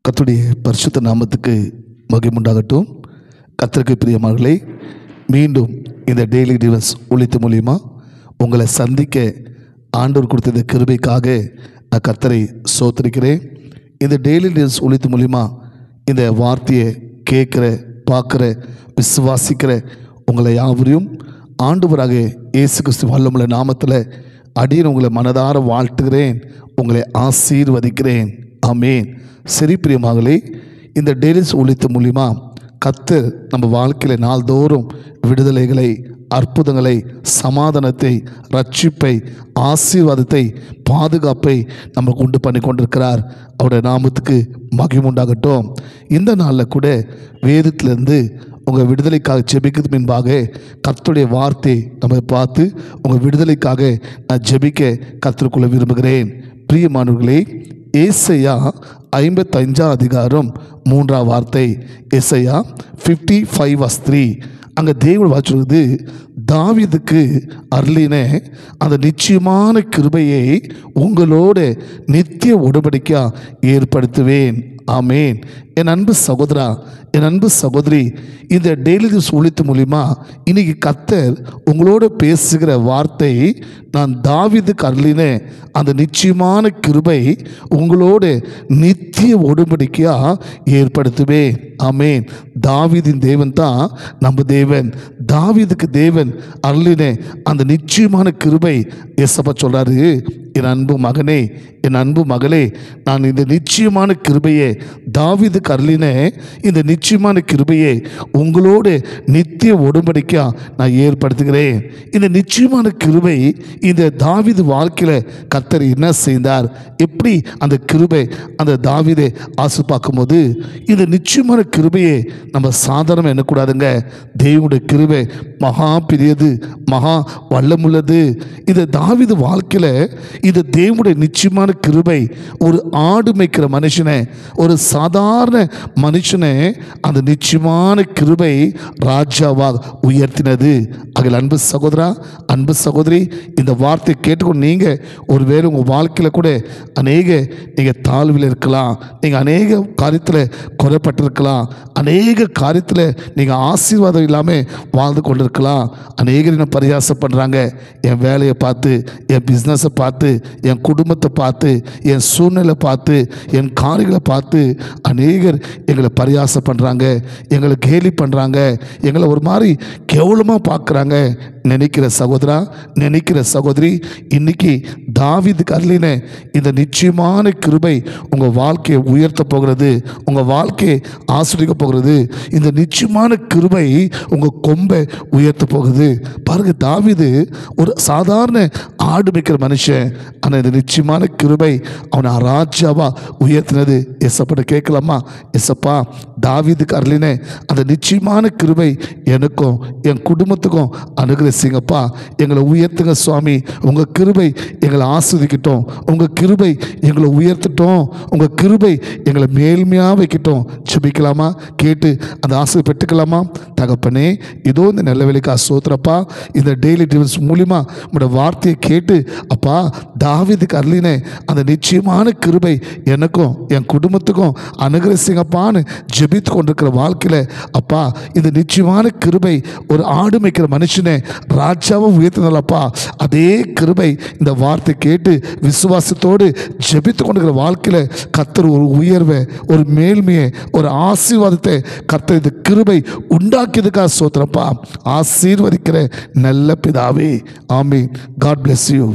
கர்த்தருடைய பரிசுத்த நாமத்துக்கு மகிமை உண்டாகட்டும். கர்த்தருக்கு பிரியமானவர்களே, மீண்டும் இந்த டெய்லி டிவன்ஸ் ஒளித்து மூலியமாக உங்களை சந்திக்க ஆண்டவர் கொடுத்த இந்த கிருபைக்காக நான் கர்த்தரை சோத்திருக்கிறேன். இந்த டெய்லி டிவன்ஸ் ஒளித்து மூலியமாக இந்த வார்த்தையை கேட்குற, பார்க்குற, விசுவாசிக்கிற உங்களை யாவரையும் ஆண்டவராக இயேசு கிறிஸ்து வல்லமுள்ள நாமத்தில் அடியேன் உங்களை மனதார வாழ்த்துகிறேன், உங்களை ஆசீர்வதிக்கிறேன். ஆமேன். சரி பிரியமாகலே, இந்த டெய்லிஸ் ஒளித்து மூலிமா கர்த்தர் நம்ம வாழ்க்கையில் நாள்தோறும் விடுதலைகளை, அற்புதங்களை, சமாதானத்தை, ரட்சிப்பை, ஆசீர்வாதத்தை, பாதுகாப்பை நமக்கு உண்டு பண்ணி கொண்டிருக்கிறார். அவருடைய நாமத்துக்கு மகிமை உண்டாகட்டும். இந்த நாளில் கூட வேதத்திலிருந்து உங்கள் விடுதலைக்காக ஜெபிக்கிறது முன்பாக கர்த்தருடைய வார்த்தை நம்ம பார்த்து உங்கள் விடுதலைக்காக நான் ஜெபிக்க கர்த்தருக்குள்ள விரும்புகிறேன். பிரியமானவர்களே, ஏசாயா 55 அதிகாரம் 3 வார்த்தை, ஏசாயா 55:3. அங்கே தேவன் வாசிக்கிறது, தாவீதுக்கு அருளின அந்த நிச்சயமான கிருபையை உங்களோட நித்திய உடன்படிக்கையாக ஏற்படுத்துவேன். ஆமேன். என் அன்பு சகோதரா, என் அன்பு சகோதரி, இந்த டெய்லி நியூஸ் ஒளித்து மூலிமா இன்னைக்கு கர்த்தர் உங்களோட பேசுகிற வார்த்தை, நான் தாவீதுக்கு அருளின அந்த நிச்சயமான கிருபை உங்களோட நித்திய உடன்படிக்கையாக ஏற்படுத்துவேன். ஆமேன். தாவீதின் தேவன் தான் நம்ம தேவன். தாவீதுக்கு தேவன் அருளின அந்த நிச்சயமான கிருபை ஏசப்பா சொல்றாரு, என் அன்பு மகனே, என் அன்பு மகளே, நான் இந்த நிச்சயமான கிருபையை, தாவீதுக்கு அருளின இந்த நிச்சயமான கிருபையை உங்களோடு நித்திய உடன்படிக்கையா நான் ஏற்படுத்துகிறேன். இந்த நிச்சயமான கிருபை இந்த தாவீது வாழ்க்கையில் கர்த்தர் என்ன செய்தார், எப்படி அந்த கிருபை அந்த தாவீதை ஆசை பார்க்கும்போது, இந்த நிச்சயமான கிருபையை நம்ம சாதாரணம் எண்ணக்கூடாதுங்க. தேவனுடைய கிருபை மகா பெரியது, மகா வல்லமுள்ளது. இந்த தாவீது வாழ்க்கையில் இந்த தேவனுடைய நிச்சயமான கிருபை ஒரு ஆடு மேய்க்கிற மனுஷனை, ஒரு சாதாரண மனுஷனை அந்த நிச்சயமான கிருபை ராஜாவாக உயர்த்தினது. அதில் அன்பு சகோதரா, அன்பு சகோதரி, இந்த வார்த்தையை கேட்டுக்கொண்டு நீங்கள் ஒருவேளை உங்கள் வாழ்க்கையில் கூட நீங்கள் தாழ்வில் இருக்கலாம், நீங்கள் அநேக காரியத்தில் குறைப்பட்டிருக்கலாம், அநேக காரியத்தில் நீங்கள் ஆசீர்வாதம் இல்லாமல் வாழ்ந்து கொண்டிருக்கலாம். அநேகர் என்ன பரியாசப்படுறாங்க, என் வேலையை பார்த்து, என் பிஸ்னஸை பார்த்து, என் குடும்பத்தை பார்த்து, என் சூழ்நிலை பார்த்து, என் காரியங்களை பார்த்து அநேகர் எங்களை பரியாசம் பண்ணுறாங்க, எங்களை கேலி பண்ணுறாங்க, எங்களை ஒரு மாதிரி கேவலமாக பார்க்குறாங்க. நினைக்கிற சகோதரா, நினைக்கிற சகோதரி, இன்னைக்கு தாவீதுக்கு அருளின இந்த நிச்சயமான கிருபை உங்கள் வாழ்க்கையை உயர்த்த போகிறது, உங்கள் வாழ்க்கையை ஆசீர்வதிக்க போகிறது. இந்த நிச்சயமான கிருபை உங்கள் கொம்பை உயர்த்த போகுது. பாருங்க, தாவீது ஒரு சாதாரண ஆடு மேய்க்கிற மனுஷன், ஆனால் இந்த நிச்சயமான கிருபை அவனை ராஜாவா உயர்த்தினது. எசப்பட கேட்கலாமா, எசப்பா, தாவீதுக்கு அருளின அந்த நிச்சயமான கிருபை எனக்கும் என் குடும்பத்துக்கும் அனுகிரகிங்கப்பா, எங்களை உயர்த்துங்க சுவாமி. உங்கள் கிருபை எங்களை ஆஸ்வதிக்கட்டும், உங்கள் கிருபை எங்களை உயர்த்தட்டும், உங்கள் கிருபை எங்களை மேல்மையாக வைக்கட்டும். ஜெபிக்கலாமா? கேட்டு அந்த ஆசை பெற்றுக்கலாமா? தகப்பனே, இதோ இந்த நல்ல வேலைக்கு சோத்திரப்பா, இந்த டெய்லி டிவன்ஸ் மூலிமா உங்களோட வார்த்தையை கேட்டு அப்பா, தாவீதுக்கு அருளின அந்த நிச்சயமான கிருபை எனக்கும் என் குடும்பத்துக்கும் அனுகிரகிங்கப்பான்னு ஜெபித்து கொண்டிருக்கிற வாழ்க்கையில் அப்பா, இந்த நிச்சயமான கிருபை ஒரு ஆடு மேய்க்கிற மனுஷனை ராஜாவை உயர்த்தினப்பா, அதே கிருபை இந்த வார்த்தை கேட்டு விசுவாசத்தோடு ஜெபித்து கொண்டிருக்கிற வாழ்க்கையில் கர்த்தர் ஒரு உயர்வை, ஒரு மேல்மையை, ஒரு ஆசீர்வாதத்தை கர்த்தர் இந்த கிருபை உண்டாக்கியதுக்காக சோத்திரப்பா. ஆசீர்வதிக்கிற நல்ல பிதாவே. ஆமீன். God bless you.